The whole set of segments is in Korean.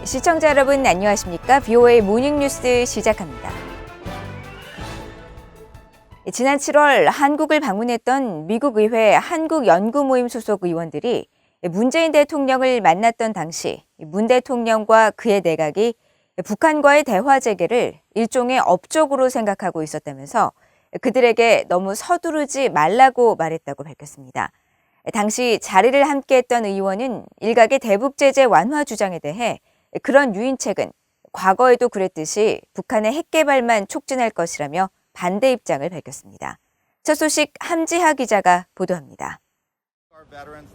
시청자 여러분 안녕하십니까? BOA 모닝뉴스 시작합니다. 지난 7월 한국을 방문했던 미국 의회 한국연구모임 소속 의원들이 문재인 대통령을 만났던 당시 문 대통령과 그의 내각이 북한과의 대화 재개를 일종의 업적으로 생각하고 있었다면서 그들에게 너무 서두르지 말라고 말했다고 밝혔습니다. 당시 자리를 함께했던 의원은 일각의 대북 제재 완화 주장에 대해 그런 유인책은 과거에도 그랬듯이 북한의 핵 개발만 촉진할 것이라며 반대 입장을 밝혔습니다. 첫 소식 함지하 기자가 보도합니다.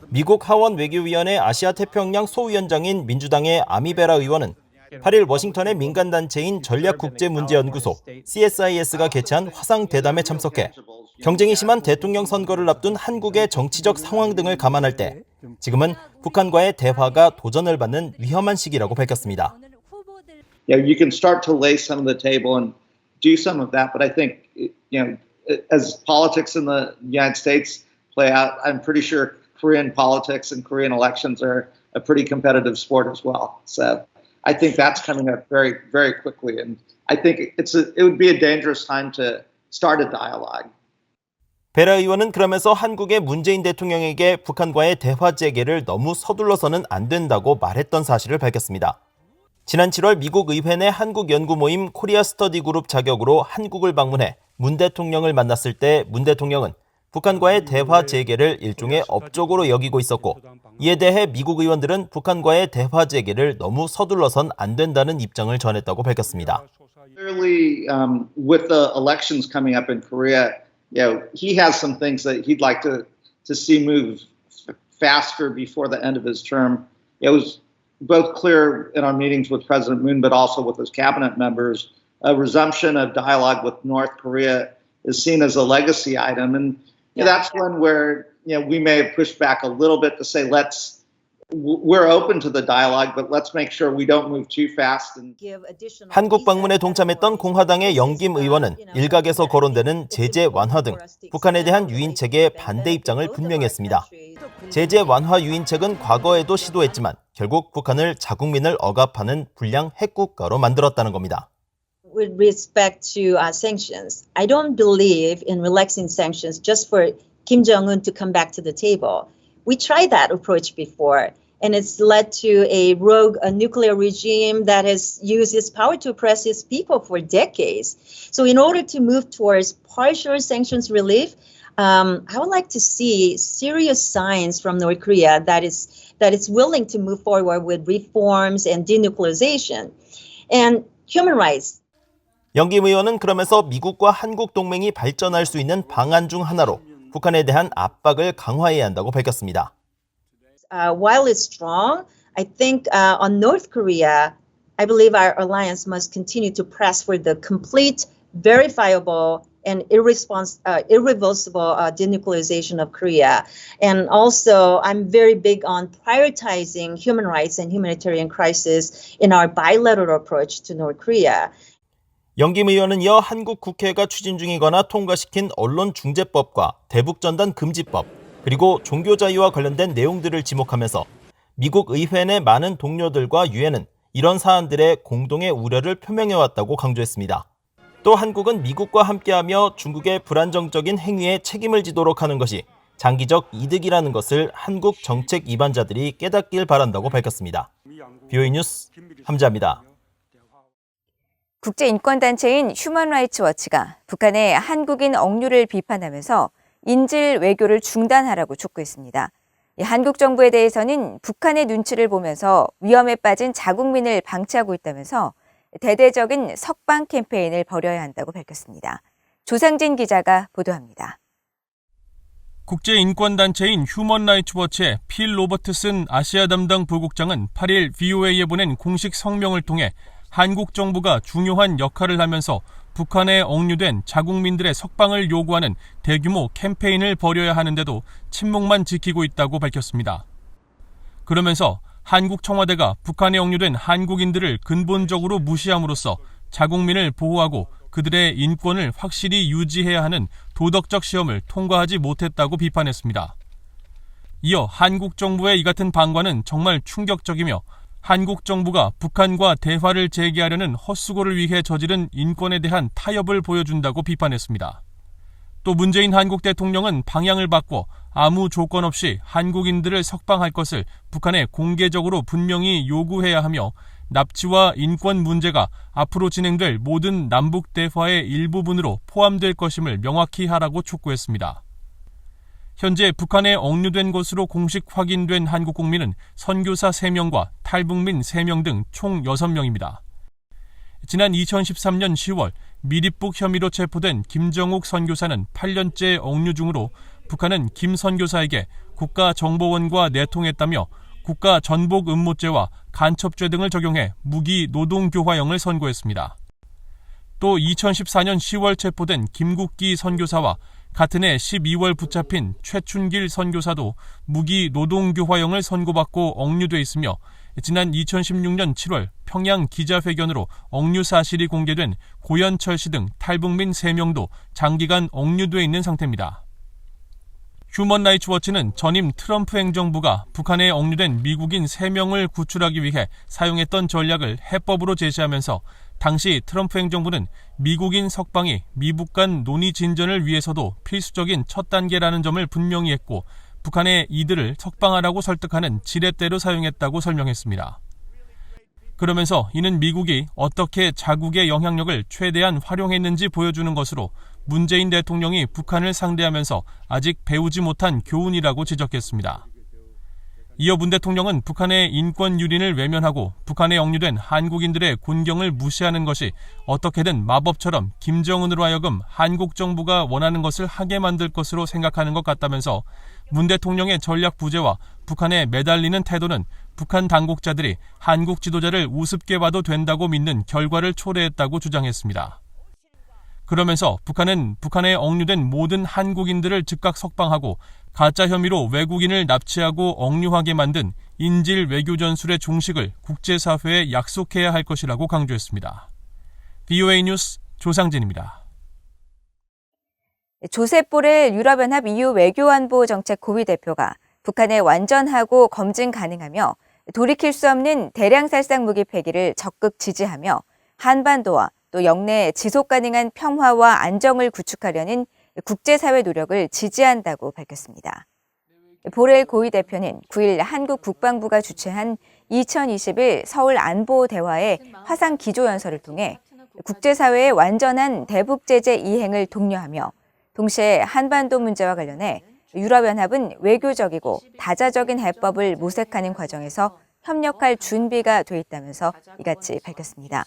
미국 하원 외교위원회 아시아 태평양 소위원장인 민주당의 아미베라 의원은 8일 워싱턴의 민간단체인 전략국제문제연구소 CSIS가 개최한 화상 대담에 참석해 경쟁이 심한 대통령 선거를 앞둔 한국의 정치적 상황 등을 감안할 때 지금은 북한과의 대화가 도전을 받는 위험한 시기라고 밝혔습니다. You can start to lay some of the table and do some of that, but I think, as politics in the United States play out, I'm pretty sure Korean politics and Korean elections are a pretty competitive sport as well. So I think that's coming up very, very quickly, and I think it would be a dangerous time to start a dialogue. 베라 의원은 그러면서 한국의 문재인 대통령에게 북한과의 대화 재개를 너무 서둘러서는 안 된다고 말했던 사실을 밝혔습니다. 지난 7월 미국 의회 내 한국 연구 모임 코리아 스터디 그룹 자격으로 한국을 방문해 문 대통령을 만났을 때 문 대통령은 북한과의 대화 재개를 일종의 업적으로 여기고 있었고 이에 대해 미국 의원들은 북한과의 대화 재개를 너무 서둘러선 안 된다는 입장을 전했다고 밝혔습니다. Clearly, with the elections coming up in Korea, he has some things that he'd like to see move faster before the end of his term. It was both clear in our meetings with President Moon, but also with his cabinet members. A resumption of dialogue with North Korea is seen as a legacy item, and that's one where we may have pushed back a little bit to say we're open to the dialogue, but let's make sure we don't move too fast. 한국 방문에 동참했던 공화당의 영김 의원은 일각에서 거론되는 제재 완화 등 북한에 대한 유인책에 반대 입장을 분명히 했습니다. 제재 완화 유인책은 과거에도 시도했지만 결국 북한을 자국민을 억압하는 불량 핵국가로 만들었다는 겁니다. With respect to sanctions, I don't believe in relaxing sanctions just for Kim Jong-un to come back to the table. We tried that approach before, and it's led to a rogue nuclear regime that has used its power to oppress its people for decades. So in order to move towards partial sanctions relief, I would like to see serious signs from North Korea that it's willing to move forward with reforms and denuclearization. And human rights. 영김 의원은 그러면서 미국과 한국 동맹이 발전할 수 있는 방안 중 하나로 북한에 대한 압박을 강화해야 한다고 밝혔습니다. While it's strong, I think on North Korea, I believe our alliance must continue to press for the complete, verifiable, and irreversible denuclearization of Korea. And also, I'm very big on prioritizing human rights and humanitarian crisis in our bilateral approach to North Korea. 영김 의원은 이어 한국 국회가 추진 중이거나 통과시킨 언론중재법과 대북전단 금지법, 그리고 종교자유와 관련된 내용들을 지목하면서 미국 의회 내 많은 동료들과 유엔은 이런 사안들의 공동의 우려를 표명해왔다고 강조했습니다. 또 한국은 미국과 함께하며 중국의 불안정적인 행위에 책임을 지도록 하는 것이 장기적 이득이라는 것을 한국 정책 이반자들이 깨닫길 바란다고 밝혔습니다. BOA 뉴스 함지하입니다. 국제인권단체인 휴먼 라이츠 워치가 북한의 한국인 억류를 비판하면서 인질 외교를 중단하라고 촉구했습니다. 한국 정부에 대해서는 북한의 눈치를 보면서 위험에 빠진 자국민을 방치하고 있다면서 대대적인 석방 캠페인을 벌여야 한다고 밝혔습니다. 조상진 기자가 보도합니다. 국제인권단체인 휴먼 라이츠 워치의 필 로버트슨 아시아 담당 부국장은 8일 BOA에 보낸 공식 성명을 통해 한국 정부가 중요한 역할을 하면서 북한에 억류된 자국민들의 석방을 요구하는 대규모 캠페인을 벌여야 하는데도 침묵만 지키고 있다고 밝혔습니다. 그러면서 한국 청와대가 북한에 억류된 한국인들을 근본적으로 무시함으로써 자국민을 보호하고 그들의 인권을 확실히 유지해야 하는 도덕적 시험을 통과하지 못했다고 비판했습니다. 이어 한국 정부의 이 같은 방관은 정말 충격적이며 한국 정부가 북한과 대화를 재개하려는 헛수고를 위해 저지른 인권에 대한 타협을 보여준다고 비판했습니다. 또 문재인 한국 대통령은 방향을 바꿔 아무 조건 없이 한국인들을 석방할 것을 북한에 공개적으로 분명히 요구해야 하며 납치와 인권 문제가 앞으로 진행될 모든 남북 대화의 일부분으로 포함될 것임을 명확히 하라고 촉구했습니다. 현재 북한에 억류된 것으로 공식 확인된 한국 국민은 선교사 3명과 탈북민 3명 등 총 6명입니다. 지난 2013년 10월 미립북 혐의로 체포된 김정욱 선교사는 8년째 억류 중으로 북한은 김 선교사에게 국가정보원과 내통했다며 국가전복음모죄와 간첩죄 등을 적용해 무기 노동교화형을 선고했습니다. 또 2014년 10월 체포된 김국기 선교사와 같은 해 12월 붙잡힌 최춘길 선교사도 무기 노동교화형을 선고받고 억류돼 있으며 지난 2016년 7월 평양 기자회견으로 억류 사실이 공개된 고현철 씨 등 탈북민 3명도 장기간 억류돼 있는 상태입니다. 휴먼 라이츠 워치는 전임 트럼프 행정부가 북한에 억류된 미국인 3명을 구출하기 위해 사용했던 전략을 해법으로 제시하면서 당시 트럼프 행정부는 미국인 석방이 미북 간 논의 진전을 위해서도 필수적인 첫 단계라는 점을 분명히 했고 북한의 이들을 석방하라고 설득하는 지렛대로 사용했다고 설명했습니다. 그러면서 이는 미국이 어떻게 자국의 영향력을 최대한 활용했는지 보여주는 것으로 문재인 대통령이 북한을 상대하면서 아직 배우지 못한 교훈이라고 지적했습니다. 이어 문 대통령은 북한의 인권 유린을 외면하고 북한에 억류된 한국인들의 곤경을 무시하는 것이 어떻게든 마법처럼 김정은으로 하여금 한국 정부가 원하는 것을 하게 만들 것으로 생각하는 것 같다면서 문 대통령의 전략 부재와 북한에 매달리는 태도는 북한 당국자들이 한국 지도자를 우습게 봐도 된다고 믿는 결과를 초래했다고 주장했습니다. 그러면서 북한은 북한에 억류된 모든 한국인들을 즉각 석방하고 가짜 혐의로 외국인을 납치하고 억류하게 만든 인질 외교 전술의 종식을 국제사회에 약속해야 할 것이라고 강조했습니다. VOA 뉴스 조상진입니다. 조셉 보렐 유럽연합 EU 외교안보정책 고위 대표가 북한에 완전하고 검증 가능하며 돌이킬 수 없는 대량 살상 무기 폐기를 적극 지지하며 한반도와 또 영내 지속 가능한 평화와 안정을 구축하려는 국제사회 노력을 지지한다고 밝혔습니다. 보렐 고위 대표는 9일 한국 국방부가 주최한 2021 서울 안보대화의 화상 기조연설을 통해 국제사회의 완전한 대북 제재 이행을 독려하며 동시에 한반도 문제와 관련해 유럽연합은 외교적이고 다자적인 해법을 모색하는 과정에서 협력할 준비가 돼 있다면서 이같이 밝혔습니다.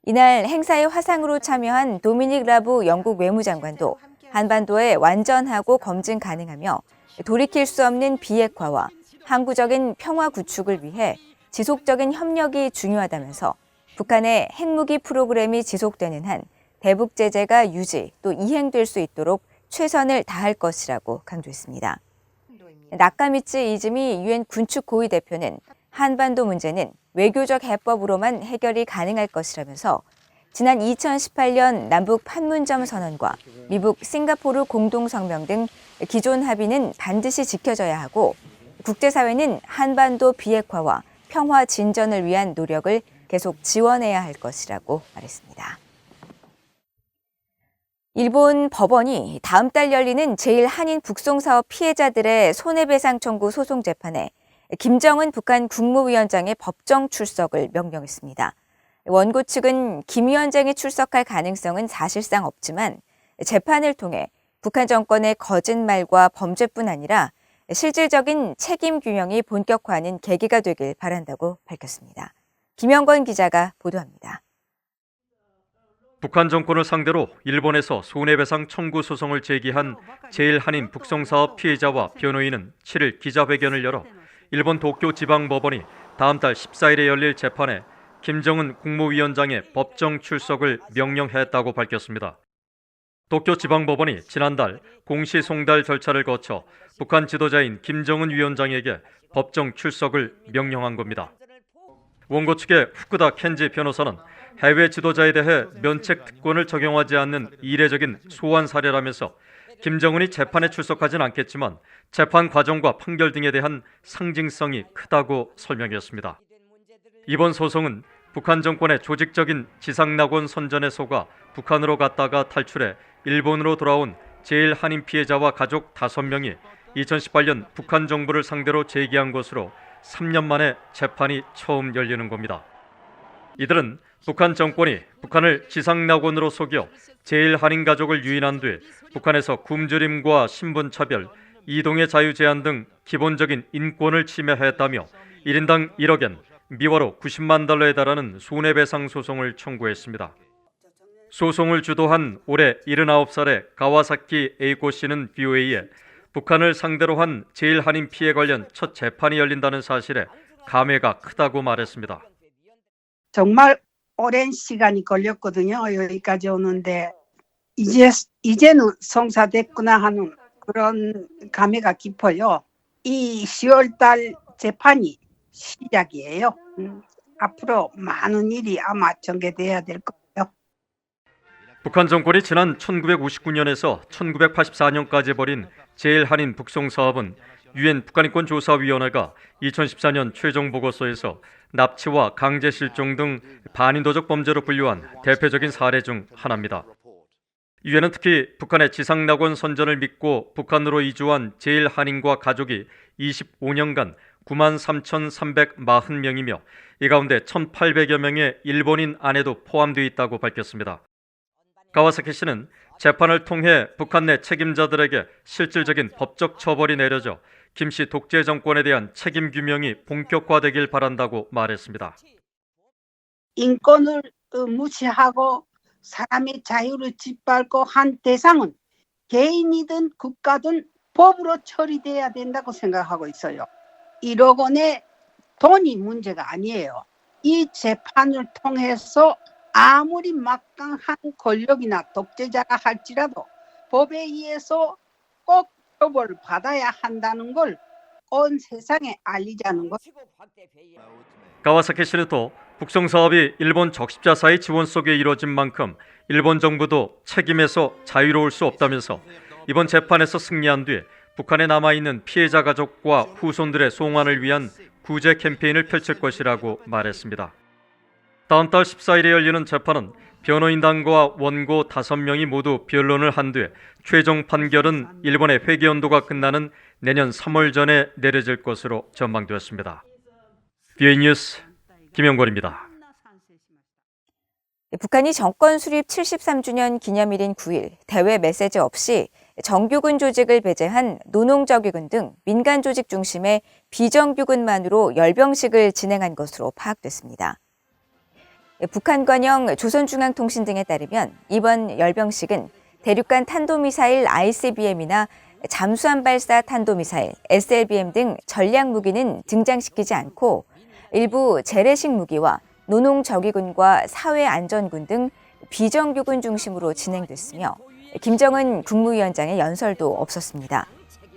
이날 행사의 화상으로 참여한 도미닉 라부 영국 외무장관도 한반도에 완전하고 검증 가능하며 돌이킬 수 없는 비핵화와 항구적인 평화 구축을 위해 지속적인 협력이 중요하다면서 북한의 핵무기 프로그램이 지속되는 한 대북 제재가 유지 또 이행될 수 있도록 최선을 다할 것이라고 강조했습니다. 나카미츠 이즈미 유엔 군축 고위 대표는 한반도 문제는 외교적 해법으로만 해결이 가능할 것이라면서 지난 2018년 남북 판문점 선언과 미북 싱가포르 공동성명 등 기존 합의는 반드시 지켜져야 하고 국제사회는 한반도 비핵화와 평화 진전을 위한 노력을 계속 지원해야 할 것이라고 말했습니다. 일본 법원이 다음 달 열리는 제1한인 북송사업 피해자들의 손해배상 청구 소송 재판에 김정은 북한 국무위원장의 법정 출석을 명령했습니다. 원고 측은 김 위원장이 출석할 가능성은 사실상 없지만 재판을 통해 북한 정권의 거짓말과 범죄뿐 아니라 실질적인 책임 규명이 본격화하는 계기가 되길 바란다고 밝혔습니다. 김영건 기자가 보도합니다. 북한 정권을 상대로 일본에서 손해배상 청구 소송을 제기한 제1한인 북송사업 피해자와 변호인은 7일 기자회견을 열어 일본 도쿄 지방법원이 다음 달 14일에 열릴 재판에 김정은 국무위원장의 법정 출석을 명령했다고 밝혔습니다. 도쿄 지방법원이 지난달 공시송달 절차를 거쳐 북한 지도자인 김정은 위원장에게 법정 출석을 명령한 겁니다. 원고 측의 후쿠다 켄지 변호사는 해외 지도자에 대해 면책 특권을 적용하지 않는 이례적인 소환 사례라면서 김정은이 재판에 출석하진 않겠지만 재판 과정과 판결 등에 대한 상징성이 크다고 설명했습니다. 이번 소송은 북한 정권의 조직적인 지상낙원 선전에 속아 북한으로 갔다가 탈출해 일본으로 돌아온 제1한인 피해자와 가족 5명이 2018년 북한 정부를 상대로 제기한 것으로 3년 만에 재판이 처음 열리는 겁니다. 이들은 북한 정권이 북한을 지상낙원으로 속여 제1한인 가족을 유인한 뒤 북한에서 굶주림과 신분차별, 이동의 자유 제한 등 기본적인 인권을 침해했다며 1인당 1억 엔, 미화로 90만 달러에 달하는 손해배상 소송을 청구했습니다. 소송을 주도한 올해 79살의 가와사키 에이코 씨는 BOA에 북한을 상대로 한 제1한인 피해 관련 첫 재판이 열린다는 사실에 감회가 크다고 말했습니다. 정말 오랜 시간이 걸렸거든요. 여기까지 오는데 이제는 성사됐구나 하는 그런 감회가 깊어요. 이 10월달 재판이 시작이에요. 앞으로 많은 일이 아마 전개돼야 될 거예요. 북한 정권이 지난 1959년에서 1984년까지 벌인 제1한인 북송 사업은 유엔 북한인권조사위원회가 2014년 최종 보고서에서 납치와 강제 실종 등 반인도적 범죄로 분류한 대표적인 사례 중 하나입니다. 유엔은 특히 북한의 지상낙원 선전을 믿고 북한으로 이주한 제1한인과 가족이 25년간 93,340명이며 이 가운데 1,800여 명의 일본인 아내도 포함되어 있다고 밝혔습니다. 가와사키 씨는 재판을 통해 북한 내 책임자들에게 실질적인 법적 처벌이 내려져 김 씨 독재 정권에 대한 책임 규명이 본격화되길 바란다고 말했습니다. 인권을 무시하고 사람의 자유를 짓밟고 한 대상은 개인이든 국가든 법으로 처리돼야 된다고 생각하고 있어요. 1억 원의 돈이 문제가 아니에요. 이 재판을 통해서 아무리 막강한 권력이나 독재자가 할지라도 법에 의해서 꼭 처벌을 받아야 한다는 걸 온 세상에 알리자는 것. 가와사키 씨는 또 북송 사업이 일본 적십자사의 지원 속에 이루어진 만큼 일본 정부도 책임에서 자유로울 수 없다면서 이번 재판에서 승리한 뒤 북한에 남아있는 피해자 가족과 후손들의 송환을 위한 구제 캠페인을 펼칠 것이라고 말했습니다. 다음 달 14일에 열리는 재판은 변호인단과 원고 5명이 모두 변론을 한 뒤 최종 판결은 일본의 회계 연도가 끝나는 내년 3월 전에 내려질 것으로 전망되었습니다. BOA 뉴스 김영권입니다. 북한이 정권 수립 73주년 기념일인 9일 대외 메시지 없이 정규군 조직을 배제한 노농저기군 등 민간 조직 중심의 비정규군만으로 열병식을 진행한 것으로 파악됐습니다. 북한관영 조선중앙통신 등에 따르면 이번 열병식은 대륙간 탄도미사일 ICBM이나 잠수함 발사 탄도미사일 SLBM 등 전략무기는 등장시키지 않고 일부 재래식 무기와 노농저기군과 사회안전군 등 비정규군 중심으로 진행됐으며 김정은 국무위원장의 연설도 없었습니다.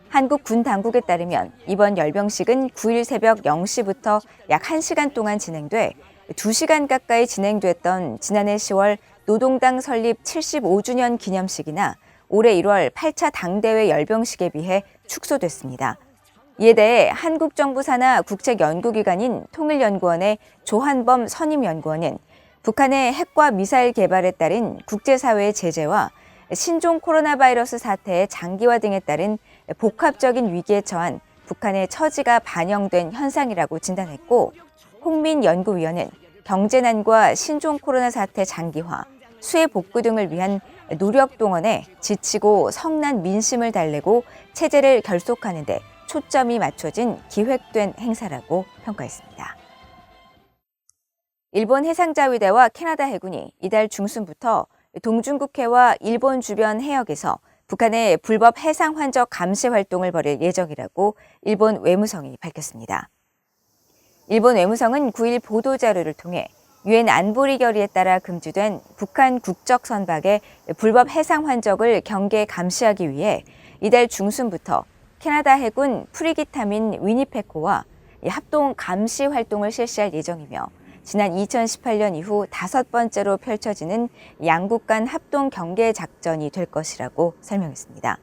한국 군 당국에 따르면 이번 열병식은 9일 새벽 0시부터 약 1시간 동안 진행돼 2시간 가까이 진행됐던 지난해 10월 노동당 설립 75주년 기념식이나 올해 1월 8차 당대회 열병식에 비해 축소됐습니다. 이에 대해 한국정부 산하 국책연구기관인 통일연구원의 조한범 선임연구원은 북한의 핵과 미사일 개발에 따른 국제사회의 제재와 신종 코로나 바이러스 사태의 장기화 등에 따른 복합적인 위기에 처한 북한의 처지가 반영된 현상이라고 진단했고, 홍민 연구위원은 경제난과 신종 코로나 사태 장기화, 수해 복구 등을 위한 노력 동원에 지치고 성난 민심을 달래고 체제를 결속하는 데 초점이 맞춰진 기획된 행사라고 평가했습니다. 일본 해상자위대와 캐나다 해군이 이달 중순부터 동중국해와 일본 주변 해역에서 북한의 불법 해상 환적 감시 활동을 벌일 예정이라고 일본 외무성이 밝혔습니다. 일본 외무성은 9일 보도자료를 통해 유엔 안보리 결의에 따라 금지된 북한 국적 선박의 불법 해상 환적을 경계 감시하기 위해 이달 중순부터 캐나다 해군 프리기타민 위니페코와 합동 감시 활동을 실시할 예정이며 지난 2018년 이후 5번째로 펼쳐지는 양국 간 합동 경계 작전이 될 것이라고 설명했습니다.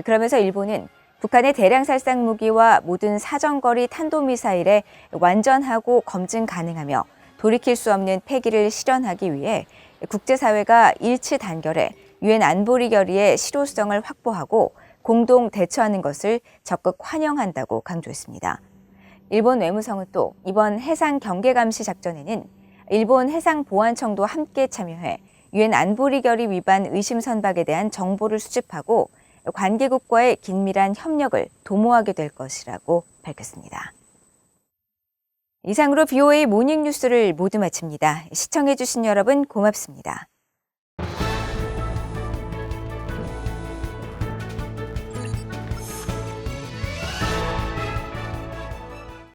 그러면서 일본은 북한의 대량 살상 무기와 모든 사정거리 탄도미사일에 완전하고 검증 가능하며 돌이킬 수 없는 패기를 실현하기 위해 국제사회가 일치 단결해 유엔 안보리 결의의 실효성을 확보하고 공동 대처하는 것을 적극 환영한다고 강조했습니다. 일본 외무성은 또 이번 해상 경계 감시 작전에는 일본 해상보안청도 함께 참여해 유엔 안보리 결의 위반 의심 선박에 대한 정보를 수집하고 관계국과의 긴밀한 협력을 도모하게 될 것이라고 밝혔습니다. 이상으로 BOA 모닝뉴스를 모두 마칩니다. 시청해주신 여러분 고맙습니다.